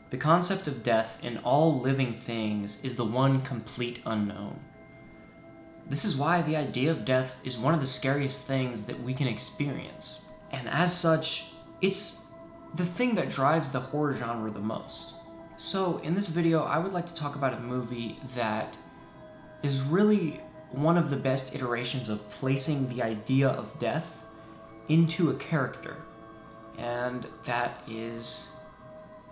The concept of death in all living things is the one complete unknown. This is why the idea of death is one of the scariest things that we can experience. And as such, it's the thing that drives the horror genre the most. So in this video, I would like to talk about a movie that is really one of the best iterations of placing the idea of death into a character. And that is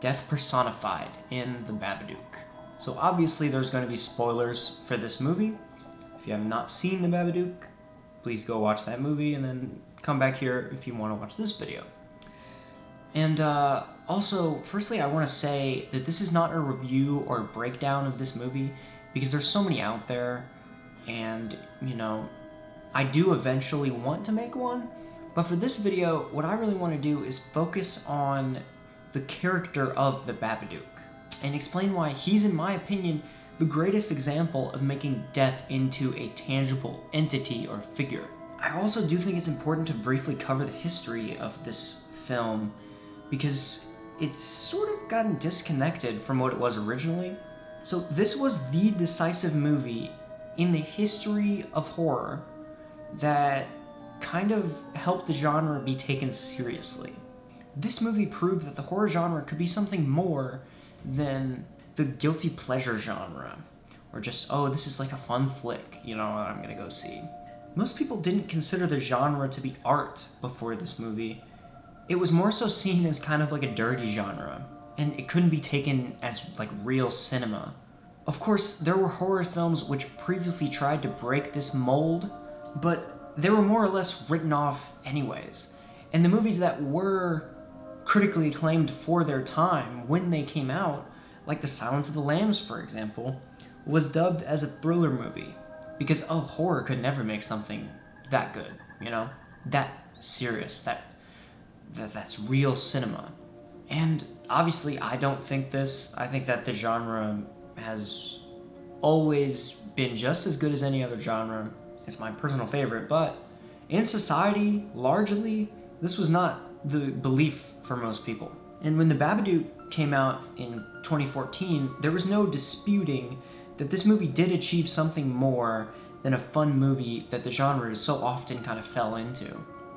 death personified in the Babadook. So obviously there's going to be spoilers for this movie. If you have not seen the Babadook, please go watch that movie and then come back here if you want to watch this video. And also, firstly, I want to say that this is not a review or a breakdown of this movie because there's so many out there, and, you know, I do eventually want to make one, but for this video, what I really want to do is focus on the character of the Babadook and explain why he's, in my opinion, the greatest example of making death into a tangible entity or figure. I also do think it's important to briefly cover the history of this film because it's sort of gotten disconnected from what it was originally. So this was the decisive movie in the history of horror that kind of helped the genre be taken seriously. This movie proved that the horror genre could be something more than the guilty pleasure genre, or just, oh, this is like a fun flick, you know, I'm gonna go see. Most people didn't consider the genre to be art before this movie. It was more so seen as kind of like a dirty genre, and it couldn't be taken as like real cinema. Of course, there were horror films which previously tried to break this mold, but they were more or less written off anyways. And the movies that were critically acclaimed for their time when they came out, like The Silence of the Lambs, for example, was dubbed as a thriller movie because, oh, horror could never make something that good, you know? That serious, that's real cinema. And obviously, I don't think this. I think that the genre has always been just as good as any other genre. It's my personal favorite, but in society, largely, this was not the belief for most people. And when The Babadook came out in 2014, there was no disputing that this movie did achieve something more than a fun movie that the genre so often kind of fell into.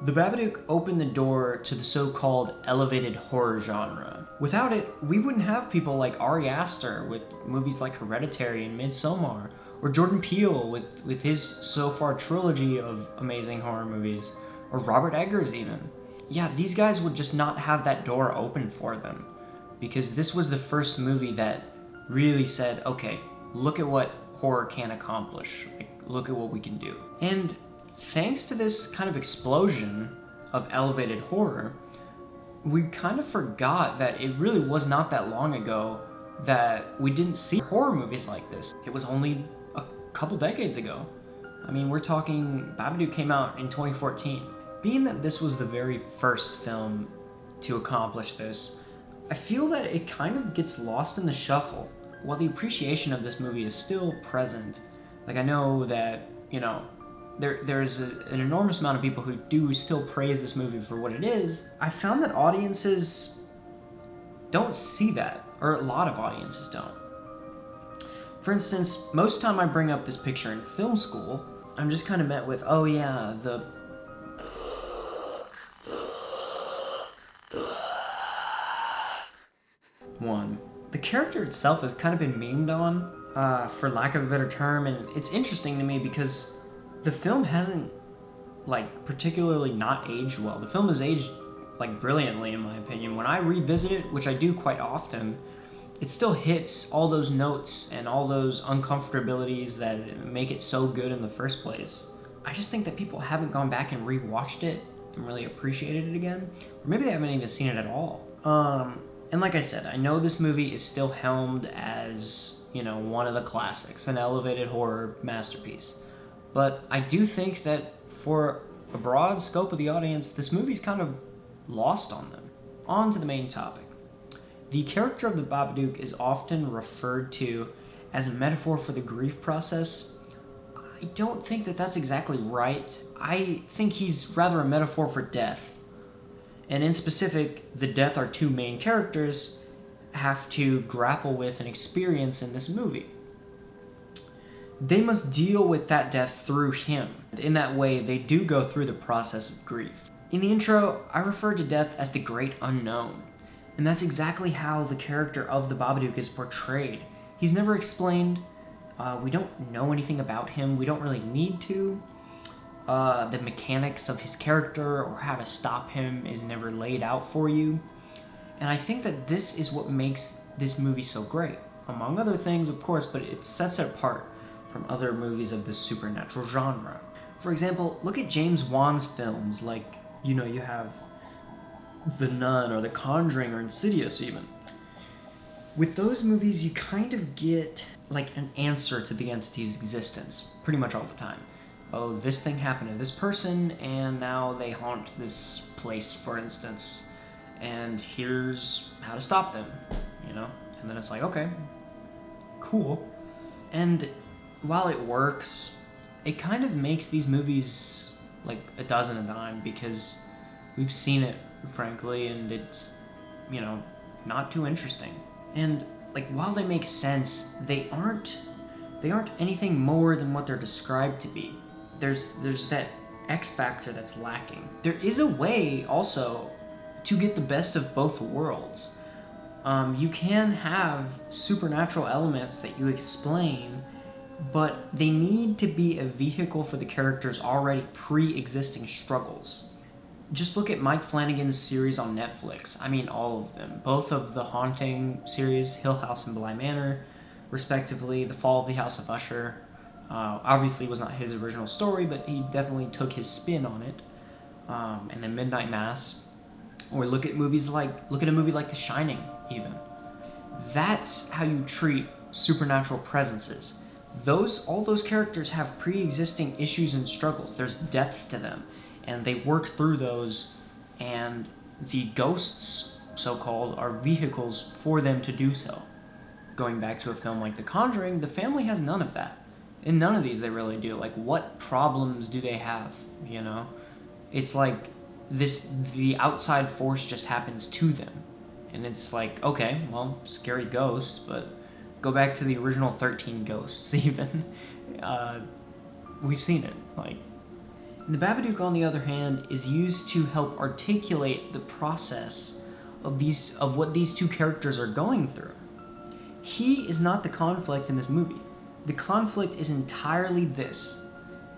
The Babadook opened the door to the so-called elevated horror genre. Without it, we wouldn't have people like Ari Aster with movies like Hereditary and Midsommar, or Jordan Peele with his so far trilogy of amazing horror movies, or Robert Eggers even. Yeah, these guys would just not have that door open for them, because this was the first movie that really said, okay, look at what horror can accomplish. Like, look at what we can do. And thanks to this kind of explosion of elevated horror, we kind of forgot that it really was not that long ago that we didn't see horror movies like this. It was only a couple decades ago. I mean, we're talking, Babadook came out in 2014. Being that this was the very first film to accomplish this, I feel that it kind of gets lost in the shuffle. While the appreciation of this movie is still present, like I know that, you know, there's an enormous amount of people who do still praise this movie for what it is, I found that audiences don't see that, or a lot of audiences don't. For instance, most time I bring up this picture in film school, I'm just kind of met with, oh yeah, The character itself has kind of been memed on, for lack of a better term, and it's interesting to me because the film hasn't, like, particularly not aged well. The film has aged, like, brilliantly, in my opinion. When I revisit it, which I do quite often, it still hits all those notes and all those uncomfortabilities that make it so good in the first place. I just think that people haven't gone back and rewatched it and really appreciated it again, or maybe they haven't even seen it at all. And like I said, I know this movie is still helmed as, you know, one of the classics, an elevated horror masterpiece. But I do think that for a broad scope of the audience, this movie's kind of lost on them. On to the main topic. The character of the Babadook is often referred to as a metaphor for the grief process. I don't think that that's exactly right. I think he's rather a metaphor for death. And in specific, the death our two main characters have to grapple with and experience in this movie. They must deal with that death through him. In that way, they do go through the process of grief. In the intro, I referred to death as the great unknown, and that's exactly how the character of the Babadook is portrayed. He's never explained. We don't know anything about him. We don't really need to. The mechanics of his character or how to stop him is never laid out for you. And I think that this is what makes this movie so great. Among other things, of course, but it sets it apart from other movies of the supernatural genre. For example, look at James Wan's films, like, you have The Nun or The Conjuring or Insidious even. With those movies, you kind of get like an answer to the entity's existence pretty much all the time. Oh, this thing happened to this person, and now they haunt this place, for instance, and here's how to stop them, And then it's like, okay, cool. And while it works, it kind of makes these movies like a dozen a dime because we've seen it, frankly, and it's, not too interesting. And like, while they make sense, they aren't anything more than what they're described to be. There's that X factor that's lacking. There is a way also to get the best of both worlds. You can have supernatural elements that you explain, but they need to be a vehicle for the character's already pre-existing struggles. Just look at Mike Flanagan's series on Netflix. I mean, all of them. Both of the Haunting series, Hill House and Bly Manor, respectively, The Fall of the House of Usher. Obviously, it was not his original story, but he definitely took his spin on it. And then Midnight Mass. Or look at a movie like The Shining, even. That's how you treat supernatural presences. All those characters have pre-existing issues and struggles. There's depth to them, and they work through those, and the ghosts, so-called, are vehicles for them to do so. Going back to a film like The Conjuring, the family has none of that. In none of these they really do. Like, what problems do they have, It's like the outside force just happens to them. And it's like, okay, well, scary ghost, but go back to the original 13 Ghosts, even. We've seen it. Like, the Babadook, on the other hand, is used to help articulate the process of what these two characters are going through. He is not the conflict in this movie. The conflict is entirely this.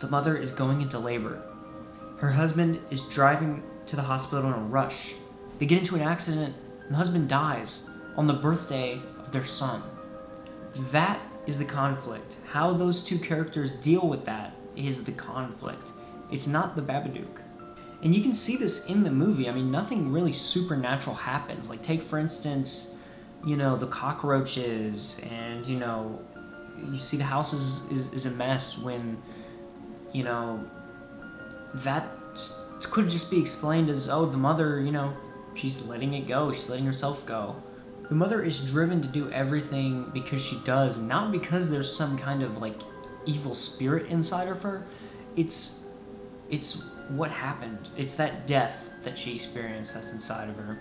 The mother is going into labor. Her husband is driving to the hospital in a rush. They get into an accident, and the husband dies on the birthday of their son. That is the conflict. How those two characters deal with that is the conflict. It's not the Babadook. And you can see this in the movie. I mean, nothing really supernatural happens. Like, take, for instance, the cockroaches, and, you see the house is a mess when, that could just be explained as, oh, the mother, she's letting it go. She's letting herself go. The mother is driven to do everything because she does, not because there's some kind of, like, evil spirit inside of her. It's what happened. It's that death that she experienced that's inside of her.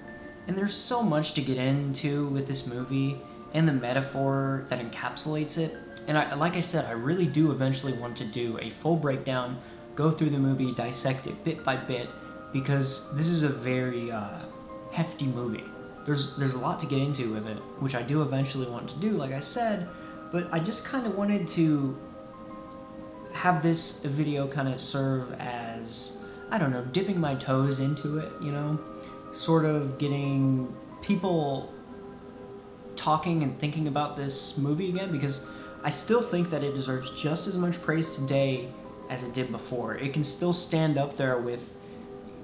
And there's so much to get into with this movie and the metaphor that encapsulates it. And like I said, I really do eventually want to do a full breakdown, go through the movie, dissect it bit by bit, because this is a very hefty movie. There's a lot to get into with it, which I do eventually want to do, like I said, but I just kind of wanted to have this video kind of serve as, I don't know, dipping my toes into it, sort of getting people talking and thinking about this movie again, because I still think that it deserves just as much praise today as it did before. It can still stand up there with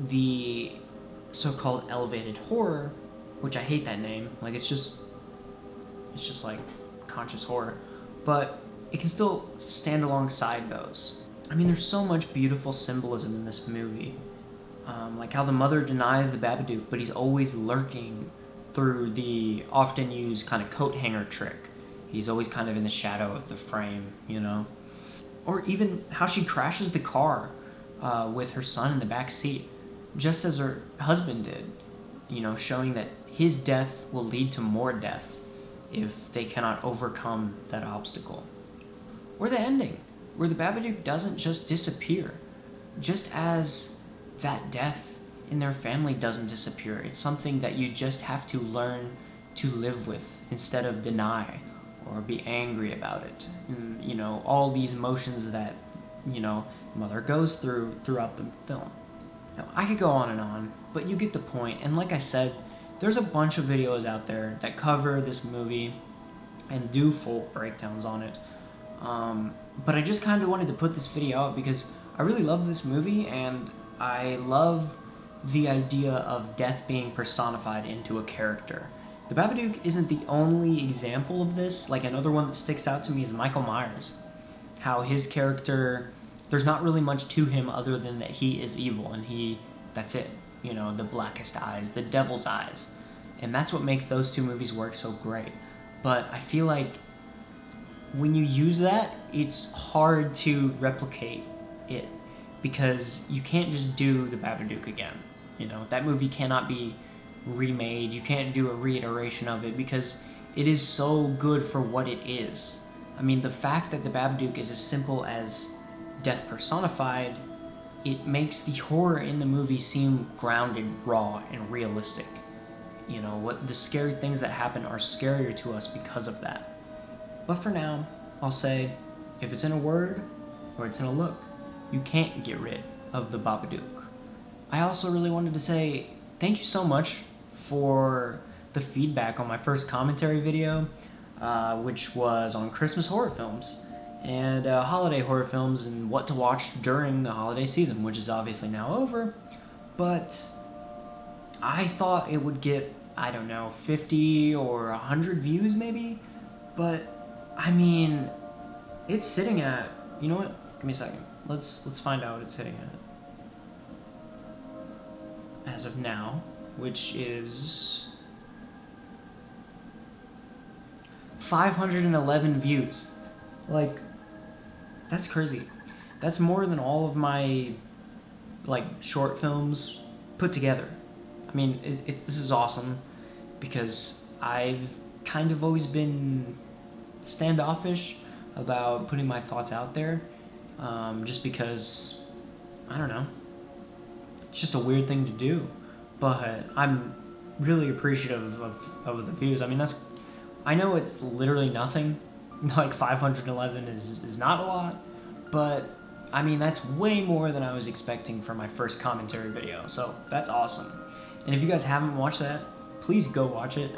the so-called elevated horror, which I hate that name. Like, it's just like conscious horror, but it can still stand alongside those. I mean, there's so much beautiful symbolism in this movie. Like how the mother denies the Babadook, but he's always lurking through the often used kind of coat hanger trick. He's always kind of in the shadow of the frame, Or even how she crashes the car with her son in the back seat, just as her husband did, showing that his death will lead to more death if they cannot overcome that obstacle. Or the ending, where the Babadook doesn't just disappear, just as that death in their family doesn't disappear. It's something that you just have to learn to live with instead of deny or be angry about it. And, you know, all these emotions that, you know, Mother goes through throughout the film. Now, I could go on, but you get the point. And like I said, there's a bunch of videos out there that cover this movie and do full breakdowns on it. But I just kind of wanted to put this video out because I really love this movie, and I love the idea of death being personified into a character. The Babadook isn't the only example of this. Like, another one that sticks out to me is Michael Myers. How his character, there's not really much to him other than that he is evil, and that's it. You know, the blackest eyes, the devil's eyes. And that's what makes those two movies work so great. But I feel like when you use that, it's hard to replicate it because you can't just do the Babadook again. You know, that movie cannot be remade. You can't do a reiteration of it because it is so good for what it is. I mean, the fact that the Babadook is as simple as death personified, it makes the horror in the movie seem grounded, raw, and realistic. You know, what the scary things that happen are scarier to us because of that. But for now, I'll say, if it's in a word or it's in a look, you can't get rid of the Babadook. I also really wanted to say thank you so much for the feedback on my first commentary video, which was on Christmas horror films and holiday horror films and what to watch during the holiday season, which is obviously now over. But I thought it would get, I don't know, 50 or 100 views maybe. But I mean, it's sitting at, you know what? Give me a second. Let's find out what it's sitting at as of now, which is 511 views. Like, that's crazy. That's more than all of my like short films put together. I mean, this is awesome because I've kind of always been standoffish about putting my thoughts out there, just because, I don't know, it's just a weird thing to do. But I'm really appreciative of the views. I mean, I know it's literally nothing. Like 511 is not a lot, but I mean, that's way more than I was expecting for my first commentary video, so that's awesome. And if you guys haven't watched that, please go watch it.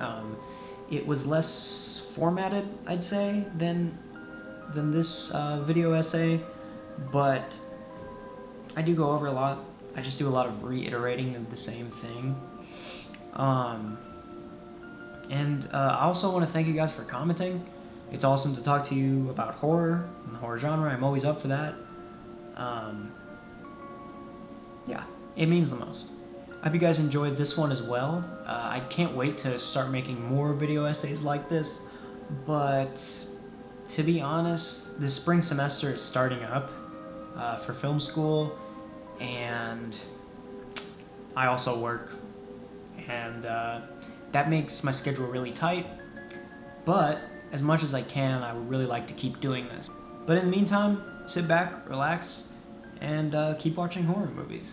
It was less formatted, I'd say, than this video essay, but I do go over a lot. I just do a lot of reiterating of the same thing. And I also want to thank you guys for commenting. It's awesome to talk to you about horror and the horror genre. I'm always up for that. Yeah, it means the most. I hope you guys enjoyed this one as well. I can't wait to start making more video essays like this, but to be honest, the spring semester is starting up for film school, and I also work, and that makes my schedule really tight, but as much as I can, I would really like to keep doing this. But in the meantime, sit back, relax, and keep watching horror movies.